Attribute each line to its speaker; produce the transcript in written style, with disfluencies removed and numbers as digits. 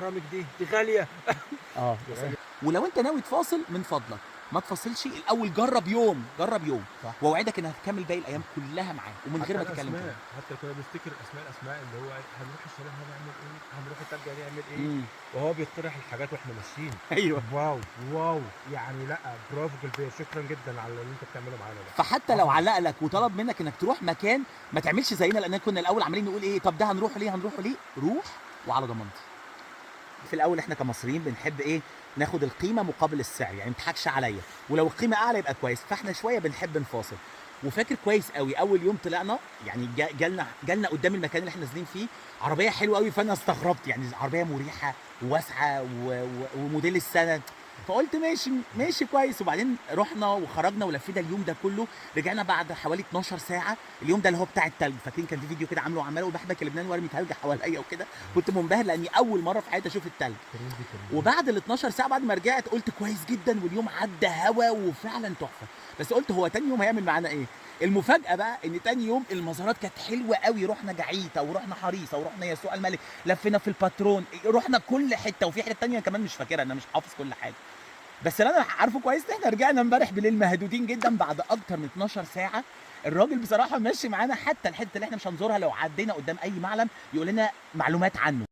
Speaker 1: السيراميك دي غاليه.
Speaker 2: اه ولو انت ناوي تفاصل من فضلك ما تفاصلش الاول، جرب يوم جرب يوم،
Speaker 1: صح.
Speaker 2: واوعدك انك هتكمل باقي الايام كلها معاه ومن غير ما تتكلم تاني.
Speaker 1: حتى كنا بنفتكر الاسماء اللي هو هنروح الشباب هنعمل ايه، هنروح الترجية هنعمل ايه،
Speaker 2: امم
Speaker 1: وهو بيقترح الحاجات واحنا ماشيين.
Speaker 2: ايوه.
Speaker 1: واو واو، يعني لا برافو جلبيه، شكرا جدا على اللي انت بتعمله معانا ده.
Speaker 2: فحتى لو
Speaker 1: عظمه.
Speaker 2: علق لك وطلب منك انك تروح مكان، ما تعملش زينا، لان كنا الاول عمالين نقول ايه، طب ده هنروح ليه هنروح ليه، روح وعلى ضمانتي. في الاول احنا كمصريين بنحب ايه، ناخد القيمه مقابل السعر، يعني ما تضحكش عليا، ولو القيمه اعلى يبقى كويس، فاحنا شويه بنحب نفاصل. وفاكر كويس قوي اول يوم طلعنا، يعني جالنا قدام المكان اللي احنا نازلين فيه عربيه حلوه قوي، فانا استغربت، يعني عربيه مريحه وواسعه وموديل السنه، فقلت ماشي ماشي كويس. وبعدين رحنا وخرجنا ولفينا اليوم ده كله، رجعنا بعد حوالي 12 ساعه. اليوم ده اللي هو بتاع التلج، فاكرين كان في فيديو كده عامله عمال اقول بحبك يا لبنان وارمي تلج حواليا وكده، كنت منبهر لاني اول مره في حياتي اشوف التلج. وبعد ال 12 ساعه بعد ما رجعت قلت كويس جدا، واليوم عدى هوا وفعلا تحفه. بس قلت هو تاني يوم هيعمل معانا ايه؟ المفاجاه بقى ان تاني يوم المزارات كانت حلوه قوي، رحنا جعيتا ورحنا حريصه ورحنا يسوع الملك، لفينا في الباترون، رحنا كل حته، وفي حته تانيه كمان مش فاكرها، انا مش حافظ كل حاجه. بس اللي انا عارفه كويس ان احنا رجعنا امبارح بالليل مهدودين جدا بعد اكتر من 12 ساعه. الراجل بصراحه ماشي معانا حتى الحته اللي احنا مش هنزورها، لو عدينا قدام اي معلم يقول لنا معلومات عنه.